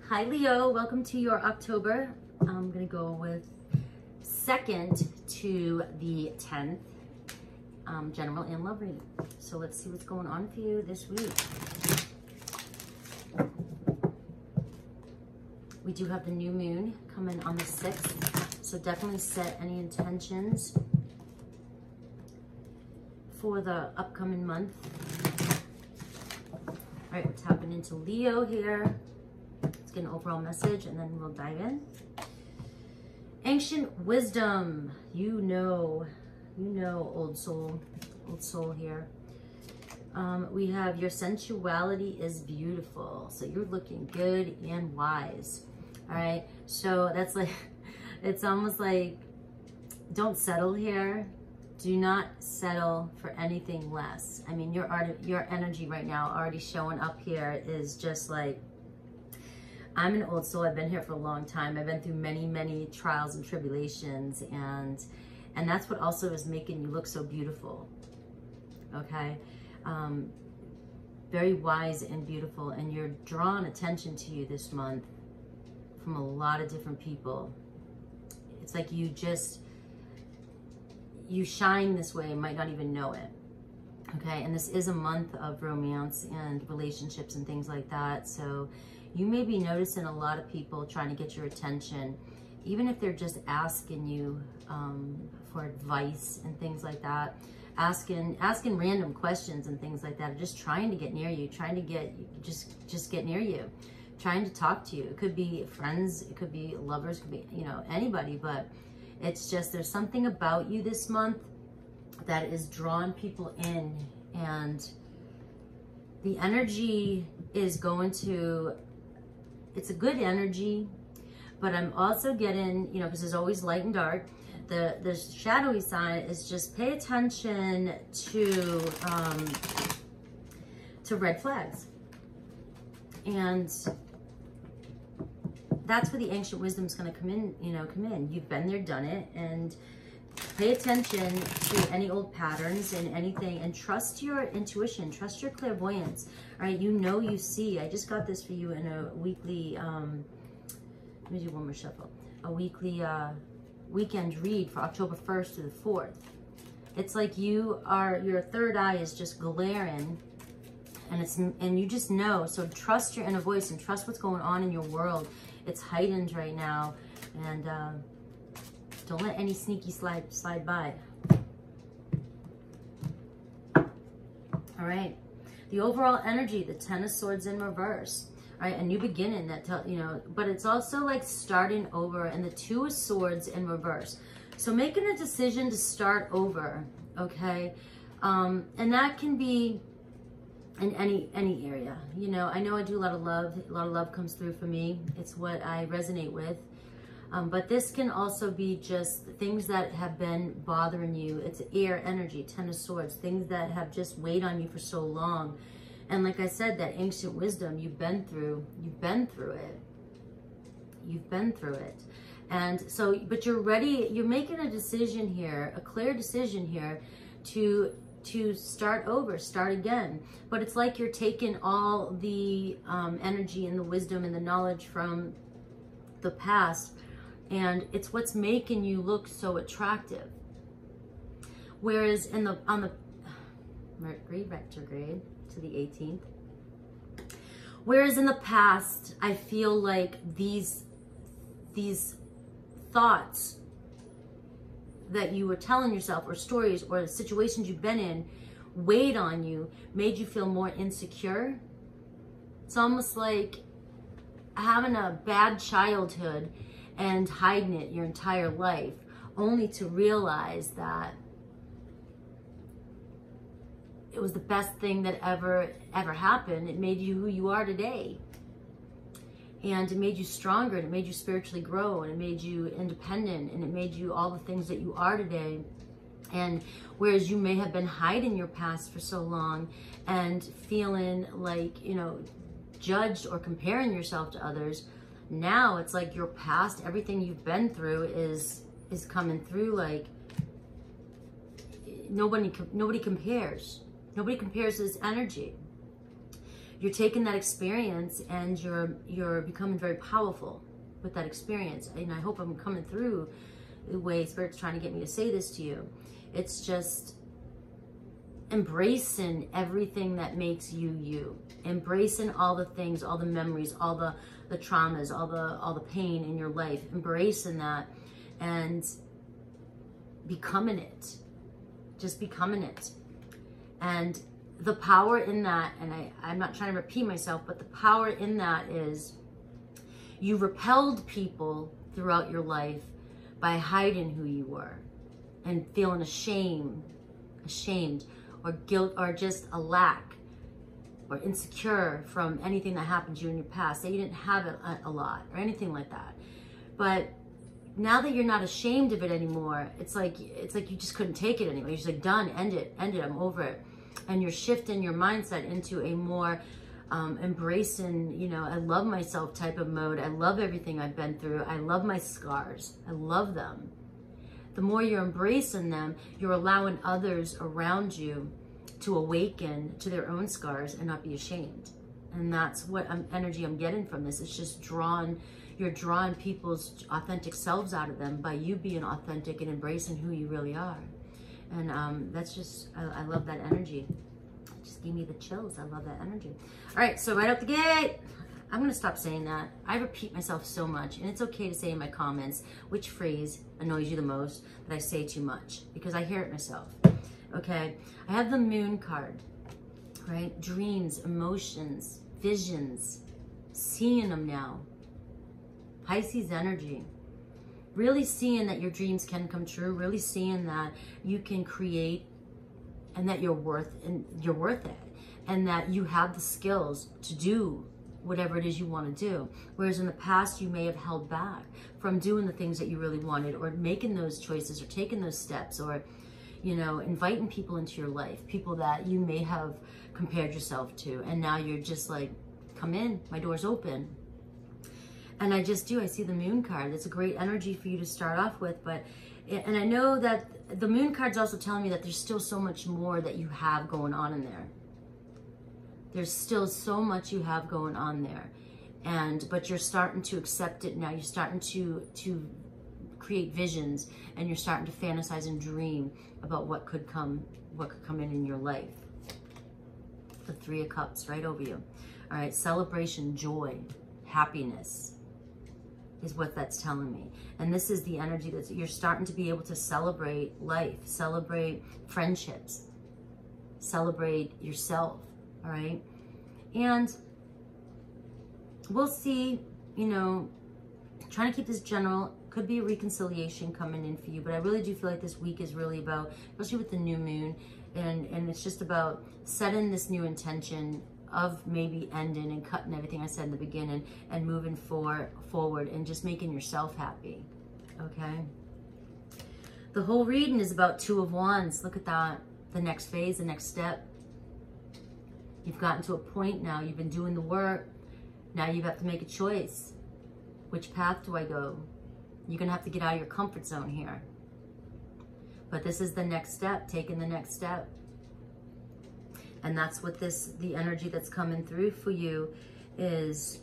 Hi Leo, welcome to your October. I'm gonna go with 2nd to the 10th general and love reading. So let's see what's going on for you this week. We do have the new moon coming on the 6th, so definitely set any intentions for the upcoming month. All right, we're tapping into Leo here. Let's get an overall message and then we'll dive in. Ancient wisdom, you know, old soul here. We have your sensuality is beautiful. So you're looking good and wise. All right. So that's like, it's almost like, don't settle here. Do not settle for anything less. I mean, your energy right now already showing up here is just like, I'm an old soul. I've been here for a long time. I've been through many, many trials and tribulations, and that's what also is making you look so beautiful. Okay, very wise and beautiful, and you're drawing attention to you this month from a lot of different people. It's like you shine this way and might not even know it. Okay, and this is a month of romance and relationships and things like that. So you may be noticing a lot of people trying to get your attention, even if they're just asking you for advice and things like that, asking random questions and things like that, or just trying to get near you, trying to get just get near you, trying to talk to you. It could be friends, it could be lovers, it could be, you know, anybody, but it's just there's something about you this month that is drawing people in, and the energy is going to, it's a good energy, but I'm also getting, you know, because there's always light and dark. The shadowy side is just pay attention to red flags. And that's where the ancient wisdom is going to come in, you know, You've been there, done it, and pay attention to any old patterns and anything, and trust your intuition, trust your clairvoyance. All right, you know, you see. I just got this for you in a weekly, let me do one more shuffle, a weekly weekend read for October 1st to the 4th. It's like your third eye is just glaring, and you just know. So trust your inner voice and trust what's going on in your world. It's heightened right now, and don't let any sneaky slide by. All right, the overall energy, the 10 of Swords in reverse. All right, a new beginning, but it's also like starting over, and the 2 of Swords in reverse. So making a decision to start over, okay? And that can be in any area. You know, I know I do a lot of love comes through for me. It's what I resonate with. But this can also be just things that have been bothering you. It's air energy, 10 of Swords, things that have just weighed on you for so long. And like I said, that ancient wisdom, you've been through it. And so, but you're ready, you're making a decision here, a clear decision here to start over, start again. But it's like you're taking all the energy and the wisdom and the knowledge from the past, and it's what's making you look so attractive. Whereas on the Mercury retrograde to the 18th, whereas in the past, I feel like these thoughts that you were telling yourself, or stories, or situations you've been in, weighed on you, made you feel more insecure. It's almost like having a bad childhood and hiding it your entire life, only to realize that it was the best thing that ever happened. It made you who you are today. And it made you stronger, and it made you spiritually grow, and it made you independent, and it made you all the things that you are today. And whereas you may have been hiding your past for so long and feeling like, you know, judged or comparing yourself to others, now it's like your past, everything you've been through is coming through. Like nobody compares. Nobody compares this energy. you're taking that experience and you're becoming very powerful with that experience. And I hope I'm coming through the way Spirit's trying to get me to say this to you. It's just embracing everything that makes you you. Embracing all the things, all the memories, all the traumas, all the pain in your life. Embracing that and becoming it. Just becoming it. And the power in that, and I'm not trying to repeat myself, but the power in that is you repelled people throughout your life by hiding who you were and feeling ashamed or guilt or just a lack or insecure from anything that happened to you in your past, that you didn't have it a lot or anything like that. But now that you're not ashamed of it anymore, it's like you just couldn't take it anymore. You're just like, done, end it, I'm over it. And you're shifting your mindset into a more embracing, you know, I love myself type of mode. I love everything I've been through. I love my scars. I love them. The more you're embracing them, you're allowing others around you to awaken to their own scars and not be ashamed. And that's what energy I'm getting from this. It's just you're drawing people's authentic selves out of them by you being authentic and embracing who you really are. And that's just, I love that energy. Just give me the chills. I love that energy. All right, so right out the gate, I'm going to stop saying that. I repeat myself so much, and it's okay to say in my comments which phrase annoys you the most that I say too much, because I hear it myself. Okay, I have the Moon card, right? Dreams, emotions, visions, seeing them now. Pisces energy. Really seeing that your dreams can come true, really seeing that you can create and that you're worth it, and that you have the skills to do whatever it is you want to do. Whereas in the past, you may have held back from doing the things that you really wanted, or making those choices, or taking those steps, or, you know, inviting people into your life, people that you may have compared yourself to. And now you're just like, come in, my door's open. And I see the Moon card. It's a great energy for you to start off with. And I know that the Moon card's also telling me that there's still so much more that you have going on in there. There's still so much you have going on there. But you're starting to accept it now. You're starting to create visions, and you're starting to fantasize and dream about what could come in your life. The Three of Cups right over you. All right, celebration, joy, happiness is what that's telling me. And this is the energy that you're starting to be able to celebrate life, celebrate friendships, celebrate yourself, all right? And we'll see, you know, trying to keep this general. Could be a reconciliation coming in for you, but I really do feel like this week is really about, especially with the new moon, and it's just about setting this new intention of maybe ending and cutting everything I said in the beginning and moving forward and just making yourself happy, okay? The whole reading is about Two of Wands. Look at that. The next phase, the next step. You've gotten to a point now. You've been doing the work. Now you have to make a choice. Which path do I go? You're going to have to get out of your comfort zone here. But this is the next step, taking the next step. And that's what the energy that's coming through for you is.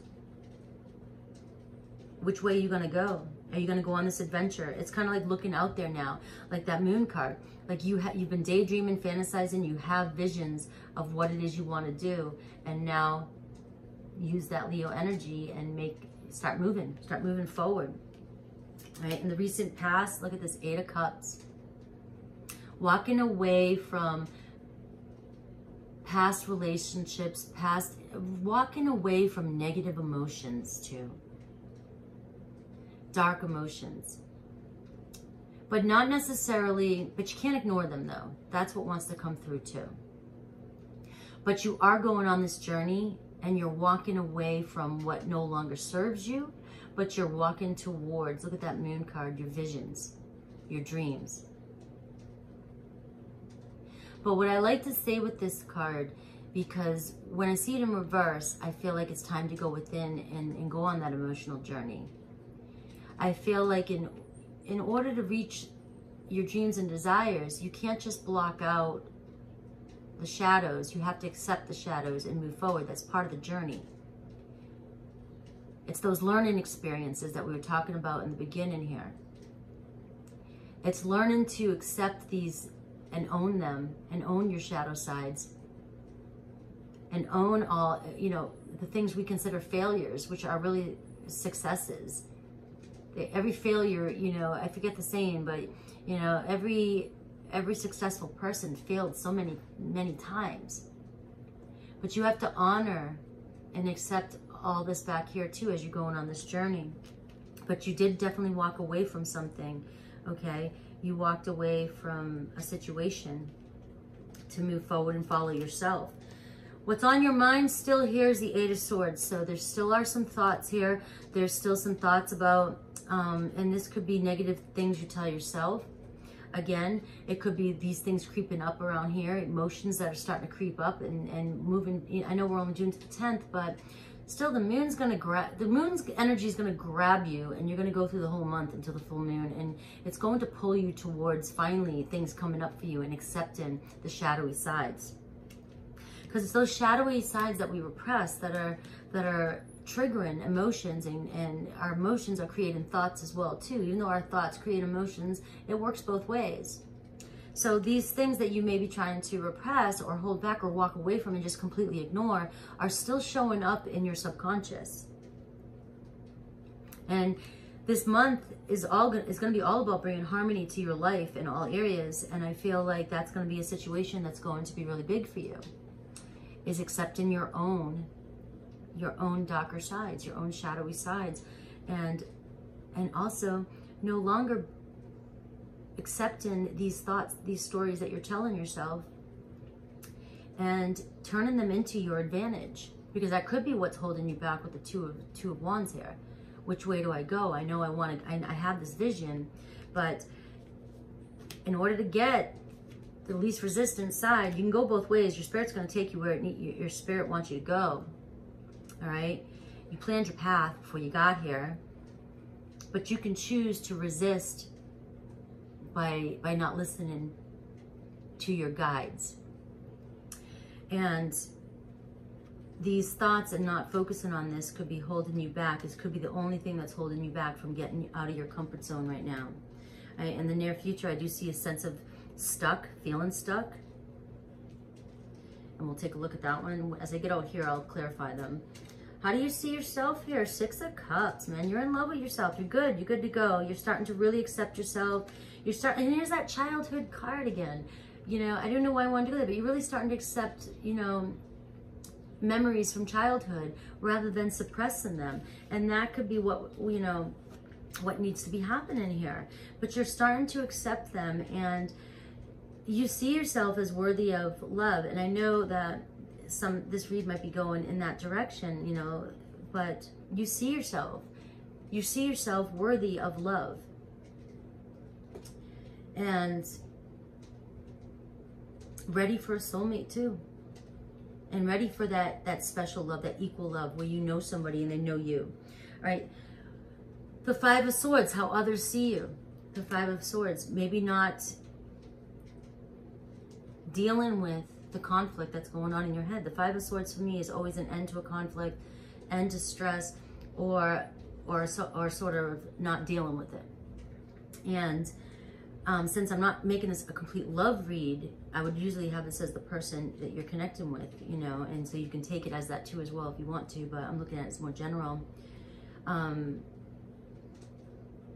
Which way are you going to go? Are you going to go on this adventure? It's kind of like looking out there now, like that Moon card. Like you've been daydreaming, fantasizing, you have visions of what it is you want to do. And now use that Leo energy and start moving forward. Right? In the recent past, look at this Eight of Cups. Walking away from past relationships, walking away from negative emotions too. Dark emotions. But not necessarily, but you can't ignore them though. That's what wants to come through too. But you are going on this journey and you're walking away from what no longer serves you, but you're walking towards, look at that Moon card, your visions, your dreams. But what I like to say with this card, because when I see it in reverse, I feel like it's time to go within and go on that emotional journey. I feel like in order to reach your dreams and desires, you can't just block out the shadows. You have to accept the shadows and move forward. That's part of the journey. It's those learning experiences that we were talking about in the beginning here. It's learning to accept these and own them, and own your shadow sides, and own all, you know, the things we consider failures, which are really successes. Every failure, you know, I forget the saying, but, you know, every successful person failed so many times. But you have to honor and accept all this back here too as you're going on this journey. But you did definitely walk away from something, okay? You walked away from a situation to move forward and follow yourself. What's on your mind still here is the Eight of Swords. So there still are some thoughts here. There's still some thoughts about, and this could be negative things you tell yourself. Again, it could be these things creeping up around here, emotions that are starting to creep up and moving. I know we're only June to the 10th, but still the moon's going to grab, the moon's energy is going to grab you, and you're going to go through the whole month until the full moon, and it's going to pull you towards finally things coming up for you and accepting the shadowy sides. Because it's those shadowy sides that we repress that are triggering emotions, and our emotions are creating thoughts as well too. Even though our thoughts create emotions, it works both ways. So these things that you may be trying to repress or hold back or walk away from and just completely ignore are still showing up in your subconscious. And this month is going to be all about bringing harmony to your life in all areas. And I feel like that's going to be a situation that's going to be really big for you, is accepting your own darker sides, your own shadowy sides, and also no longer accepting these thoughts, these stories that you're telling yourself, and turning them into your advantage, because that could be what's holding you back with the two of wands here. Which way do I go? I know I have this vision, but in order to get the least resistance side, you can go both ways. Your spirit's going to take you where your spirit wants you to go. All right? You planned your path before you got here, but you can choose to resist by not listening to your guides. And these thoughts and not focusing on this could be holding you back. This could be the only thing that's holding you back from getting out of your comfort zone right now. Right? In the near future, I do see a sense of stuck, feeling stuck. And we'll take a look at that one. As I get out here, I'll clarify them. How do you see yourself here? Six of Cups, man. You're in love with yourself. You're good. You're good to go. You're starting to really accept yourself. You're starting, and here's that childhood card again. You know, I don't know why I want to do that, but you're really starting to accept, you know, memories from childhood rather than suppressing them. And that could be what, you know, what needs to be happening here. But you're starting to accept them, and you see yourself as worthy of love. And I know that this read might be going in that direction, you know, but you see yourself worthy of love. And ready for a soulmate too. And ready for that special love, that equal love, where you know somebody and they know you. All right. The Five of Swords, how others see you. The Five of Swords, maybe not dealing with the conflict that's going on in your head. The Five of Swords for me is always an end to a conflict, end to stress, or sort of not dealing with it. And since I'm not making this a complete love read, I would usually have this as the person that you're connecting with, you know, and so you can take it as that too as well if you want to, but I'm looking at it as more general.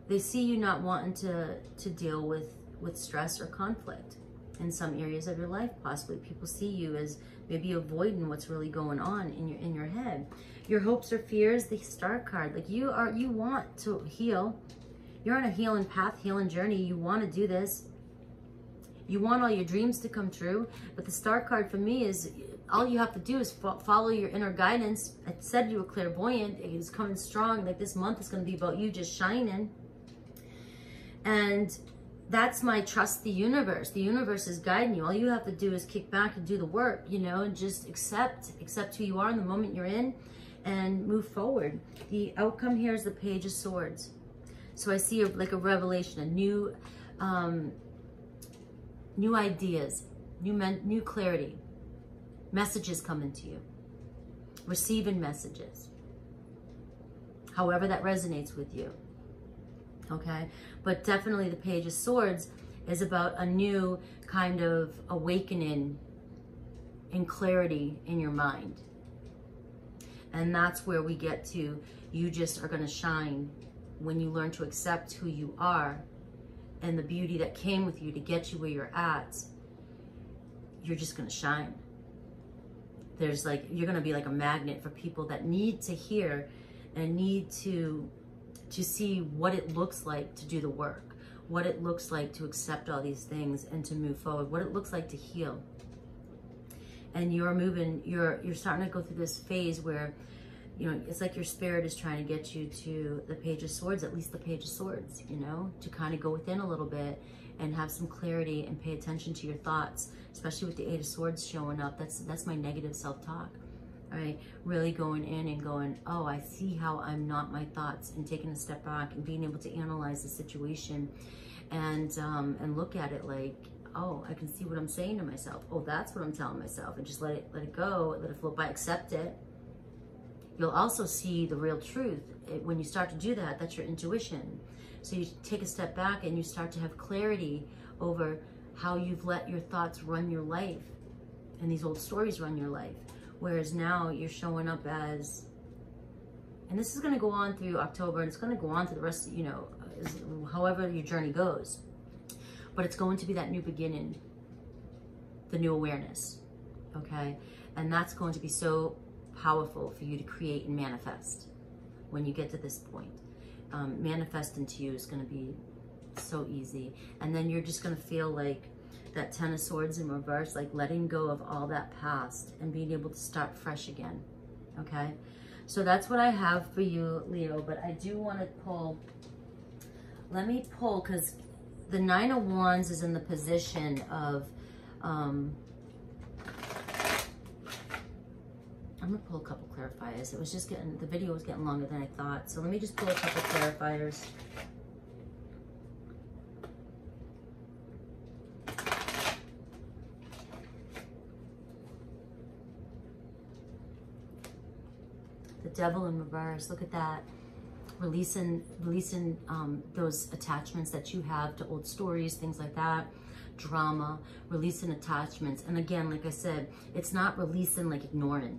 They see you not wanting to deal with stress or conflict in some areas of your life. Possibly people see you as maybe avoiding what's really going on in your head. Your hopes or fears, the Star card, like you want to heal. You're on a healing path, healing journey. You want to do this. You want all your dreams to come true. But the Star card for me is all you have to do is follow your inner guidance. I said you were clairvoyant. It is coming strong. Like this month is going to be about you just shining. And that's my trust the universe. The universe is guiding you. All you have to do is kick back and do the work, you know, and just accept who you are in the moment you're in and move forward. The outcome here is the Page of Swords. So I see like a revelation, a new ideas, new clarity. Messages coming to you. Receiving messages. However that resonates with you. Okay? But definitely the Page of Swords is about a new kind of awakening and clarity in your mind. And that's where we get to, you just are going to shine when you learn to accept who you are and the beauty that came with you to get you where you're at. You're just going to shine. There's like, you're going to be like a magnet for people that need to hear and need to see what it looks like to do the work, what it looks like to accept all these things and to move forward, what it looks like to heal. And you're moving, you're starting to go through this phase where, you know, it's like your spirit is trying to get you to the Page of Swords, at least the Page of Swords, you know, to kind of go within a little bit and have some clarity and pay attention to your thoughts, especially with the Eight of Swords showing up. That's my negative self-talk, all right? Really going in and going, oh, I see how I'm not my thoughts, and taking a step back and being able to analyze the situation and look at it like, oh, I can see what I'm saying to myself. Oh, that's what I'm telling myself, and just let it go, let it float by, accept it. You'll also see the real truth. When you start to do that, that's your intuition. So you take a step back and you start to have clarity over how you've let your thoughts run your life and these old stories run your life. Whereas now you're showing up as, and this is going to go on through October, and it's going to go on through the rest, you know, however your journey goes. But it's going to be that new beginning, the new awareness, okay? And that's going to be so powerful for you to create and manifest when you get to this point. Manifesting to you is going to be so easy. And then you're just going to feel like that Ten of Swords in reverse, like letting go of all that past and being able to start fresh again, okay? So that's what I have for you, Leo. But I do want to pull, let me pull, because the Nine of Wands is in the position of, I'm going to pull a couple clarifiers. It was just getting, the video was getting longer than I thought. So let me just pull a couple clarifiers. The Devil in reverse. Look at that. Releasing those attachments that you have to old stories, things like that. Drama. Releasing attachments. And again, like I said, it's not releasing like ignoring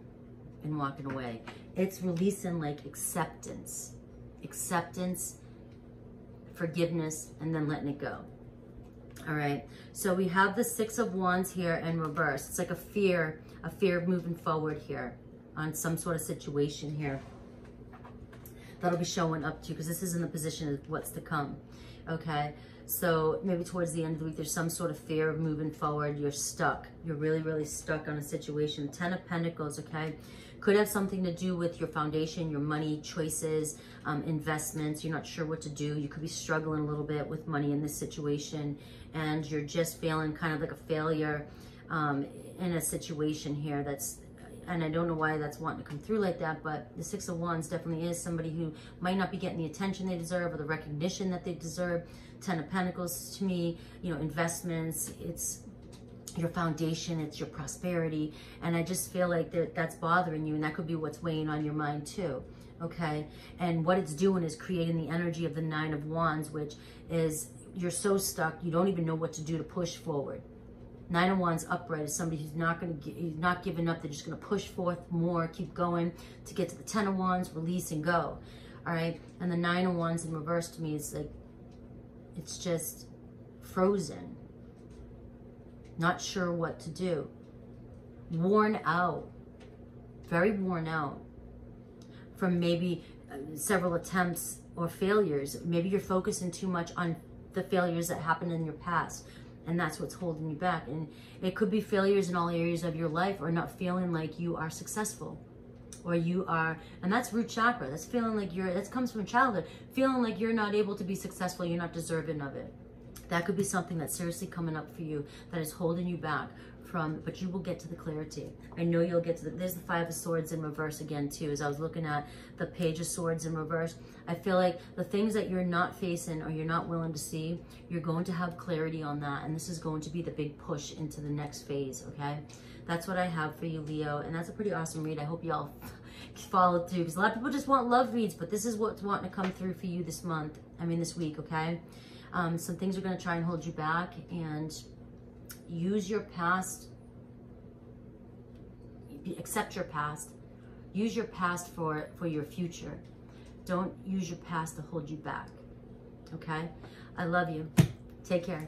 and walking away. It's releasing like acceptance, forgiveness, and then letting it go. All right, so we have the Six of Wands here in reverse. It's like a fear of moving forward here on some sort of situation here that'll be showing up to you, because this is in the position of what's to come. Okay, so maybe towards the end of the week, there's some sort of fear of moving forward. You're stuck. You're really, really stuck on a situation. Ten of Pentacles, okay? Could have something to do with your foundation, your money choices, investments. You're not sure what to do. You could be struggling a little bit with money in this situation, and you're just feeling kind of like a failure in a situation here that's, and I don't know why that's wanting to come through like that, but the Six of Wands definitely is somebody who might not be getting the attention they deserve or the recognition that they deserve. Ten of Pentacles to me, you know, investments, it's your foundation, it's your prosperity. And I just feel like that's bothering you, and that could be what's weighing on your mind too, okay? And what it's doing is creating the energy of the Nine of Wands, which is you're so stuck, you don't even know what to do to push forward. Nine of Wands upright is somebody who's not giving up. They're just going to push forth more, keep going to get to the Ten of Wands, release and go. All right. And the Nine of Wands in reverse to me is like, it's just frozen. Not sure what to do. Worn out. Very worn out from maybe several attempts or failures. Maybe you're focusing too much on the failures that happened in your past, and that's what's holding you back. And it could be failures in all areas of your life, or not feeling like you are successful, or you are, and that's root chakra. That's feeling like that comes from childhood. Feeling like you're not able to be successful, you're not deserving of it. That could be something that's seriously coming up for you that is holding you back from, but you will get to the clarity. I know you'll get to the, there's the Five of Swords in reverse again too, as I was looking at the Page of Swords in reverse. I feel like the things that you're not facing or you're not willing to see, you're going to have clarity on that. And this is going to be the big push into the next phase, okay? That's what I have for you, Leo. And that's a pretty awesome read. I hope y'all follow through, because a lot of people just want love reads, but this is what's wanting to come through for you this month. I mean, this week, okay? Some things are going to try and hold you back, and use your past, accept your past, use your past for your future. Don't use your past to hold you back, okay? I love you. Take care.